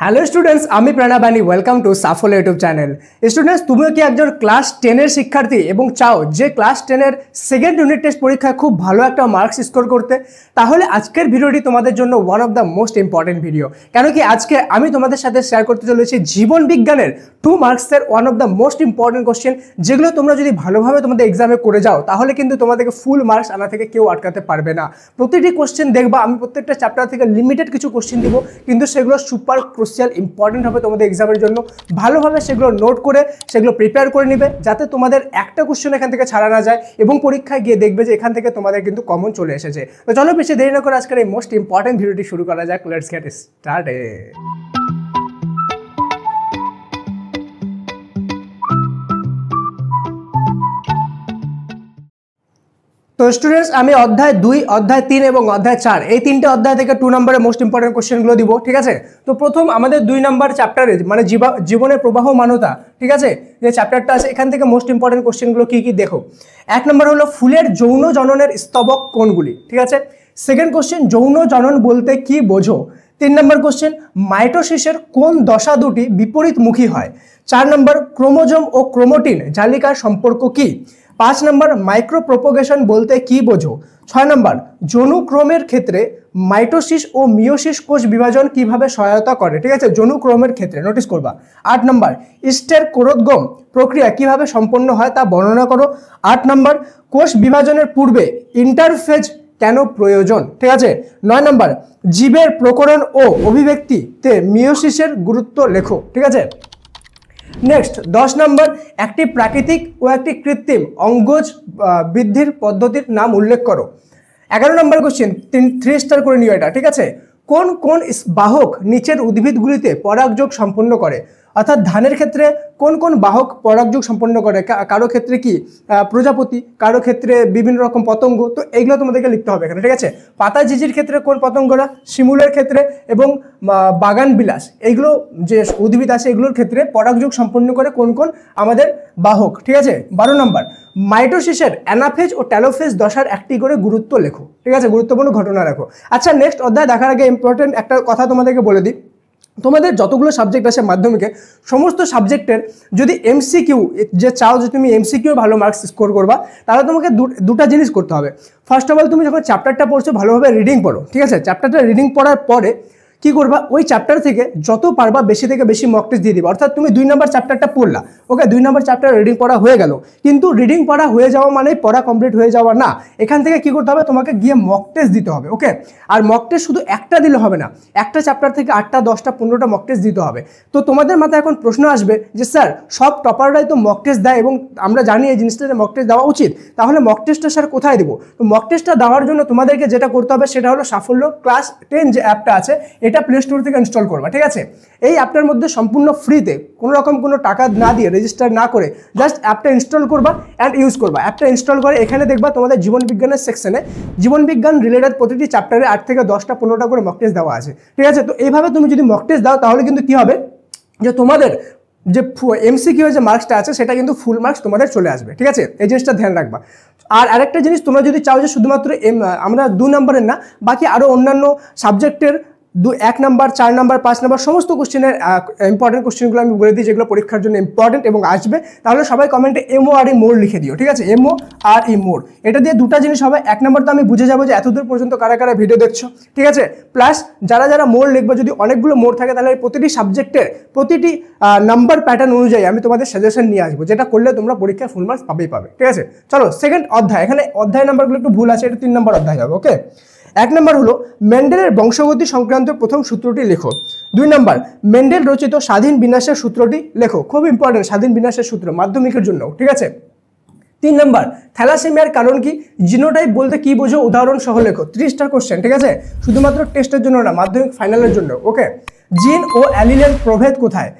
Hello students, আমি Pranabani. Welcome to Safal YouTube channel. Students, তুমিও কি একজন ক্লাস 10-এর শিক্ষার্থী এবং চাও যে ক্লাস 10-এর সেকেন্ড ইউনিট টেস্ট পরীক্ষায় খুব ভালো একটা মার্কস স্কোর করতে? তাহলে আজকের ভিডিওটি তোমাদের জন্য one of the most important video. কেন কি আজকে আমি তোমাদের সাথে শেয়ার করতে চলেছি জীবন বিজ্ঞানের 2 মার্কসের one of the most important question, যেগুলো তোমরা যদি ভালোভাবে তোমাদের এক্সামে করে যাও তাহলে কিন্তু তোমাদেরকে ফুল মার্কস আনা থেকে কেউ আটকাতে পারবে না। প্রতিটি কোশ্চেন দেখবা, আমি প্রত্যেকটা চ্যাপ্টার থেকে লিমিটেড কিছু কোশ্চেন দিব, কিন্তু সেগুলো সুপার ক্রুশিয়াল ইম্পর্টেন্ট হবে তোমাদের এক্সামের জন্য। ভালোভাবে সেগুলো নোট করে সেগুলো প্রিপেয়ার করে নিবে, যাতে তোমাদের একটা কোশ্চেন এখান থেকে ছাড়া না যায় এবং পরীক্ষায় গিয়ে দেখবে যে এখান থেকে তোমাদের কিন্তু কমন চলে এসেছে। তো চলো বেশি দেরি না করে আজকের এই মোস্ট ইম্পর্টেন্ট ভিডিওটি শুরু করা যাক। Let's get started. তো স্টুডেন্টস, আমি অধ্যায় 2, অধ্যায় 3 এবং অধ্যায় 4 এই তিনটে অধ্যায় থেকে 2 নম্বরের মোস্ট ইম্পর্টেন্ট কোশ্চেনগুলো দিব, ঠিক আছে? তো প্রথম আমাদের 2 নম্বর চ্যাপ্টারে মানে জীবনের প্রবাহমানতা, ঠিক আছে, যে চ্যাপ্টারটা আছে এখান থেকে মোস্ট ইম্পর্টেন্ট কোশ্চেনগুলো কি কি দেখো। 1 নম্বর হলো ফুলের যৌন জননের স্তবক কোনগুলি, ঠিক আছে? সেকেন্ড কোশ্চেন, যৌন জনন বলতে কি বোঝো? 3 নম্বর কোশ্চেন, মাইটোসিসের কোন দশা দুটি বিপরীতমুখী হয়? 4 নম্বর, ক্রোমোজোম ও ক্রোমোটিন জালিকার সম্পর্ক কি? 5 নম্বর, মাইক্রো প্রোপোগেশন বলতে কি বোঝো? 6 নম্বর, যৌনক্রমের ক্ষেত্রে মাইটোসিস ও মিয়োসিস কোষ বিভাজন কিভাবে সহায়তা করে, ঠিক আছে, যৌনক্রমের ক্ষেত্রে, নোটিস করবা। 8 নম্বর, ইস্টের কোরোদ্গম প্রক্রিয়া কিভাবে সম্পন্ন হয় তা বর্ণনা করো। 8 নম্বর, কোষ বিভাজনের পূর্বে ইন্টারফেজ কেন প্রয়োজন, ঠিক আছে? 9 নম্বর, জীবের প্রকরণ ও অভিব্যক্তিতে মিয়োসিসের গুরুত্ব লেখো, ঠিক আছে? নেক্সট 10 নম্বর, একটি প্রাকৃতিক ও একটি কৃত্রিম অঙ্গজ বৃদ্ধির পদ্ধতির নাম উল্লেখ করো। 11 নম্বর কোশ্চেন, 3 স্টার করে নিও এটা, ঠিক আছে? কোন কোন বাহক নিচের উদ্ভিদগুলিতে পরাগযোগ সম্পন্ন করে? অর্থাৎ ধানের ক্ষেত্রে কোন কোন বাহক পরাগযোগ সম্পন্ন করে? কারো ক্ষেত্রে কি প্রজাপতি, কারো ক্ষেত্রে বিভিন্ন রকম পতঙ্গ। তো এইগুলো তোমাদেরকে লিখতে হবে এখানে, ঠিক আছে? পাতা ঝিঝির ক্ষেত্রে কোন পতঙ্গরা, শিমুলের ক্ষেত্রে এবং বাগান বিলাস, এইগুলো যে উদ্ভিদ আছে এগুলোর ক্ষেত্রে পরাগযোগ সম্পন্ন করে কোন কোন আমাদের বাহক, ঠিক আছে? 12 নম্বর, মাইটোসিসের অ্যানাফেজ ও ট্যালোফেজ দশার একটি করে গুরুত্ব লেখো, ঠিক আছে? গুরুত্বপূর্ণ ঘটনা লেখো। আচ্ছা, নেক্সট অধ্যায় দেখার আগে ইম্পর্টেন্ট একটা কথা তোমাদেরকে বলে দিই। তোমাদের যতগুলো সাবজেক্ট আছে মাধ্যমিকে, সমস্ত সাবজেক্টের যদি এমসিকিউ যে চাও যে তুমি এমসিকিউ ভালো মার্কস স্কোর করবা, তাহলে তোমাকে দুটা জিনিস করতে হবে। ফার্স্ট অফ অল, তুমি যখন চ্যাপ্টারটা পড়ছো ভালোভাবে রিডিং পড়ো, ঠিক আছে? চ্যাপ্টারটা রিডিং পড়ার পরে কি করবা, ওই চ্যাপ্টার থেকে যত পারবা বেশি থেকে বেশি মক টেস্ট দিয়ে দিবা। অর্থাৎ তুমি 2 নম্বর চ্যাপ্টারটা পড়লা, ওকে, 2 নম্বর চ্যাপ্টার রিডিং পড়া হয়ে গেল, কিন্তু রিডিং পড়া হয়ে যাওয়া মানে পড়া কমপ্লিট হয়ে যাওয়া না। এখান থেকে কি করতে হবে, তোমাকে গিয়ে মক টেস্ট দিতে হবে, ওকে? আর মক টেস্ট শুধু একটা দিলে হবে না, একটা চ্যাপ্টার থেকে 8টা 10টা 15টা মক টেস্ট দিতে হবে। তো তোমাদের মাথায় এখন প্রশ্ন আসবে যে স্যার, সব টপাররাই তো মক টেস্ট দেয় এবং আমরা জানি এই জিনিসটা মক টেস্ট দেওয়া উচিত, তাহলে মক টেস্টটা স্যার কোথায় দেবো? তো মক টেস্টটা দেওয়ার জন্য তোমাদেরকে যেটা করতে হবে সেটা হলো সাফল্য ক্লাস 10 যে অ্যাপটা আছে, এটা প্লে স্টোর থেকে ইনস্টল করবা, ঠিক আছে? এই অ্যাপটার মধ্যে সম্পূর্ণ ফ্রিতে, কোনো রকম কোনো টাকা না দিয়ে, রেজিস্টার না করে জাস্ট অ্যাপটা ইনস্টল করবা অ্যান্ড ইউজ করবা। অ্যাপটা ইনস্টল করে এখানে দেখবা তোমাদের জীবন বিজ্ঞানের সেকশনে জীবন বিজ্ঞান রিলেটেড প্রতিটি চ্যাপ্টারে 8 থেকে 10টা 15টা করে মক টেস্ট দেওয়া আছে, ঠিক আছে? তো এইভাবে তুমি যদি মক টেস্ট দাও তাহলে কিন্তু কি হবে, যে তোমাদের যে এমসিকিউ যে মার্কসটা আছে সেটা কিন্তু ফুল মার্কস তোমাদের চলে আসবে, ঠিক আছে? এই জিনিসটা ধ্যান রাখবা। আর আরেকটা জিনিস, তোমরা যদি চাও যে শুধুমাত্র আমরা 2 নম্বরের না, বাকি আরও অন্যান্য সাবজেক্টের 1 নম্বর 4 নম্বর 5 নম্বর সমস্ত কোশ্চেনের ইম্পর্টেন্ট কোশ্চেনগুলো আমি বলে দিই যেগুলো পরীক্ষার জন্য ইম্পর্টেন্ট এবং আসবে, তাহলে সবাই কমেন্টে এমও আর ই মোর লিখে দিও, ঠিক আছে? এমও আর ই মোর, এটা দিয়ে দুটা জিনিস হবে। 1 নম্বর তো আমি বুঝে যাবো যে এতদূর পর্যন্ত কারা কারা ভিডিও দেখছো, ঠিক আছে? প্লাস যারা যারা মোর লিখবে, যদি অনেকগুলো মোর থাকে তাহলে প্রতিটি সাবজেক্টের প্রতিটি নাম্বার প্যাটার্ন অনুযায়ী আমি তোমাদের সাজেশন নিয়ে আসবো, যেটা করলে তোমরা পরীক্ষায় ফুল মার্কস পাবে, ঠিক আছে? চলো সেকেন্ড অধ্যায়, এখানে অধ্যায় নাম্বারগুলো একটু ভুল আছে, এটা 3 নম্বর অধ্যায় হবে, ওকে? 1 নম্বর হলো মেন্ডেলের বংশগতি সংক্রান্ত প্রথম সূত্রটি লেখো। 2 নম্বর, মেন্ডেল রচিত স্বাধীন বিন্যাসের সূত্রটি লেখো। খুব ইম্পর্টেন্ট স্বাধীন বিন্যাসের সূত্র মাধ্যমিকের জন্য, ঠিক আছে? 3 নম্বর, থ্যালাসেমিয়ার কারণ কি? জিনোটাইপ বলতে কি বোঝো? উদাহরণ সহ লেখো। 3 স্টার কোশ্চেন, ঠিক আছে? শুধুমাত্র টেস্টের জন্য না, মাধ্যমিক ফাইনালের জন্য, ওকে? জিন ও অ্যালিলের প্রভেদ কোথায়?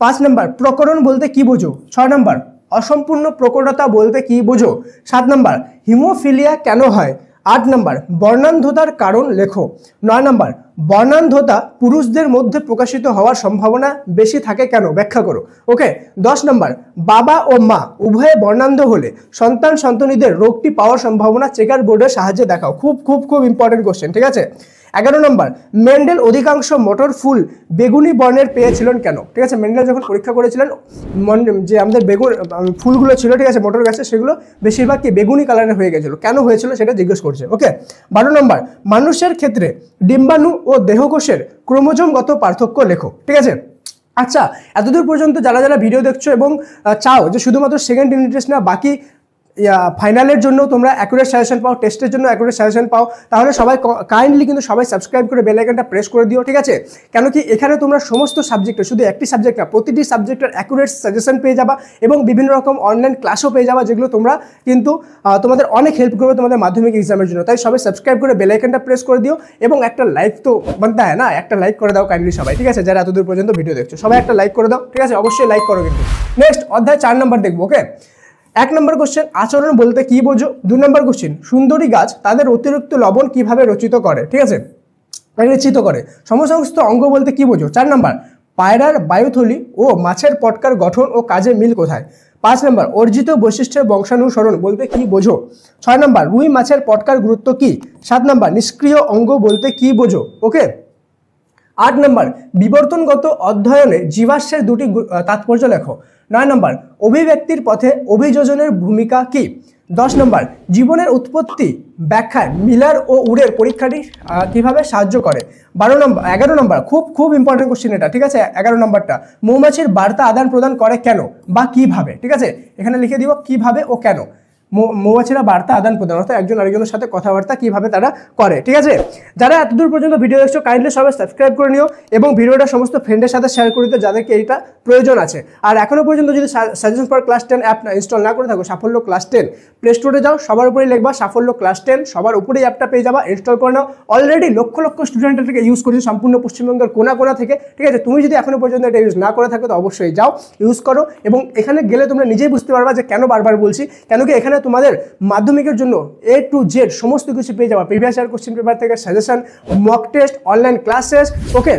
5 নম্বর, প্রকরণ বলতে কি বোঝো? 6 নম্বর, অসম্পূর্ণ প্রকটতা বলতে কি বোঝো? 7 নম্বর, হিমোফিলিয়া কেন হয়? 8 নম্বর, বর্ণান্ধতার কারণ লেখো। 9 নম্বর, বর্ণান্ধতা পুরুষদের মধ্যে প্রকাশিত হওয়ার সম্ভাবনা বেশি থাকে কেন? ব্যাখ্যা করো, ওকে? 10 নম্বর, বাবা ও মা উভয়ে বর্ণান্ধ হলে সন্তানদের রোগটি পাওয়ার সম্ভাবনা চেকার বোর্ডের সাহায্যে দেখাও। খুব খুব খুব ইম্পর্টেন্ট কোশ্চেন, ঠিক আছে? 11 নম্বর, মেন্ডেল অধিকাংশ মোটর ফুল বেগুনি বর্ণের পেয়েছিলেন কেন? ঠিক আছে, মেন্ডেল যখন পরীক্ষা করেছিলেন যে আমাদের বেগুন ফুলগুলো ছিল, ঠিক আছে, মোটর গাছে, সেগুলো বেশিরভাগ কি বেগুনি কালারের হয়ে গেছিলো, কেন হয়েছিল সেটা জিজ্ঞেস করছে। ওকে, 12 নম্বর, মানুষের ক্ষেত্রে ডিম্বাণু ও দেহকোষের ক্রোমোজোমগত পার্থক্য লেখো। ঠিক আছে, আচ্ছা এতদূর পর্যন্ত যারা যারা ভিডিও দেখছো এবং চাও যে শুধুমাত্র সেকেন্ড ইউনিট টেস্ট না, বাকি ফাইনালের জন্য তোমরা অ্যাকুরেট সাজেশন পাও, টেস্টের জন্য অ্যাকুরেট সাজেশন পাও, তাহলে সবাই কাইন্ডলি কিন্তু সবাই সাবস্ক্রাইব করে বেল আইকনটা প্রেস করে দিও। ঠিক আছে, কেন কি এখানে তোমরা সমস্ত সাবজেক্টে, শুধু একটি সাবজেক্ট না, প্রতিটি সাবজেক্টের অ্যাকুরেট সাজেশন পেয়ে যাবা এবং বিভিন্ন রকম অনলাইন ক্লাসও পেয়ে যাবা, যেগুলো তোমরা কিন্তু তোমাদের অনেক হেল্প করবে তোমাদের মাধ্যমিক এক্সামের জন্য। তাই সবাই সাবস্ক্রাইব করে বেল আইকনটা প্রেস করে দিও এবং একটা লাইক তো বানতে হয় না, একটা লাইক করে দাও কাইন্ডলি সবাই। ঠিক আছে, যারা এতদূর পর্যন্ত ভিডিও দেখছো সবাই একটা লাইক করে দাও। ঠিক আছে, অবশ্যই লাইক করো কিন্তু। নেক্সট অধ্যায় 4 নম্বর দেখবো। ওকে, 1 নম্বর কোশ্চেন, আচরণ বলতে কি বোঝো? 2 নম্বর কোশ্চেন, সুন্দরী গাছ তাদের অতিরিক্ত লবণ কিভাবে রচিত করে? ঠিক আছে, রচিত করে। সমসমস্ত অঙ্গ বলতে কি বোঝো? 4 নম্বর, পায়রার বায়ুথলি ও মাছের পটকার গঠন ও কাজে মিল কোথায়? 5 নম্বর, অর্জিত বৈশিষ্ট্যের বংশানুসরণ বলতে কি বোঝো? 6 নম্বর, রুই মাছের পটকার গুরুত্ব কি? 7 নম্বর, নিষ্ক্রিয় অঙ্গ বলতে কি বোঝো? ওকে, 8 নম্বর, বিবর্তনগত অধ্যয়নে জীবাশ্মের দুটি তাৎপর্য লেখো। 9 নম্বর, অভিব্যক্তির পথে অভিযোজনের ভূমিকা কি? 10 নম্বর, জীবনের উৎপত্তি ব্যাখ্যায় মিলার ও উডের পরীক্ষাটি কিভাবে সাহায্য করে? 11 নম্বর, খুব ইম্পর্টেন্ট কোশ্চেন এটা। ঠিক আছে, 11 নম্বরটা, মৌমাছির বার্তা আদান প্রদান করে কেন বা কিভাবে? ঠিক আছে, এখানে লিখে দিব কিভাবে ও কেন। মৌমাছিরা বার্তা আদান প্রদান, অর্থাৎ একজন আরেকজনের সাথে কথাবার্তা কিভাবে তারা করে। ঠিক আছে, যারা এতদূর পর্যন্ত ভিডিও দেখছো কাইন্ডলি সবাই সাবস্ক্রাইব করে নিও এবং ভিডিওটা সমস্ত ফ্রেন্ডের সাথে শেয়ার করে দিতে যাদেরকে এইটা প্রয়োজন আছে। আর এখনো পর্যন্ত যদি suggestion for class 10 app install না করে থাকো, সাফল্য ক্লাস 10 প্লে স্টোরে যাও, সবার উপরেই লিখবা সাফল্য ক্লাস 10, সবার উপরেই অ্যাপটা পেয়ে যাবা, ইনস্টল করে নাও। অলরেডি লক্ষ লক্ষ স্টুডেন্ট এটাকে ইউজ করছে সম্পূর্ণ পশ্চিমবঙ্গের কোনা কোনা থেকে। ঠিক আছে, তুমি যদি এখনো পর্যন্ত এটা ইউজ না করে থাকো তো অবশ্যই যাও, ইউজ করো এবং এখানে গেলে তোমরা নিজেই বুঝতে পারবা যে কেন বারবার বলছি। কেন কি এখানে তোমাদের মাধ্যমিকের জন্য A to Z সমস্ত কিছু পেয়ে যাবা, প্রিভিয়াস ইয়ার কোশ্চেন পেপার থেকে suggestion, mock test, online classes. Okay,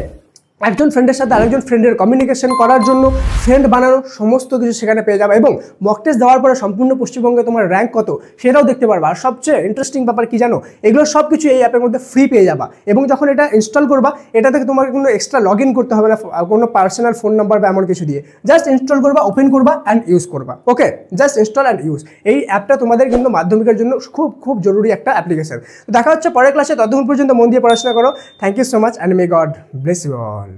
একজন ফ্রেন্ডের সাথে আরেকজন ফ্রেন্ডের কমিউনিকেশন করার জন্য ফ্রেন্ড বানানো, সমস্ত কিছু সেখানে পেয়ে যাবে এবং মক টেস্ট দেওয়ার পরে সম্পূর্ণ পশ্চিমবঙ্গে তোমার র্যাঙ্ক কত সেটাও দেখতে পারবা। আর সবচেয়ে ইন্টারেস্টিং ব্যাপার কি জানো, এগুলো সব কিছু এই অ্যাপের মধ্যে ফ্রি পেয়ে যাবা এবং যখন এটা ইনস্টল করবা এটা থেকে তোমার কোনো এক্সট্রা লগ ইন করতে হবে না, কোনো পার্সোনাল ফোন নাম্বার বা এমন কিছু দিয়ে, জাস্ট ইনস্টল করবা, ওপেন করবা অ্যান্ড ইউজ করবা। ওকে, জাস্ট ইনস্টল অ্যান্ড ইউজ। এই অ্যাপটা তোমাদের কিন্তু মাধ্যমিকের জন্য খুব জরুরি একটা অ্যাপ্লিকেশন। দেখা হচ্ছে পরের ক্লাসে, ততক্ষণ পর্যন্ত মন দিয়ে পড়াশোনা করো। Thank you so much and may God bless you all.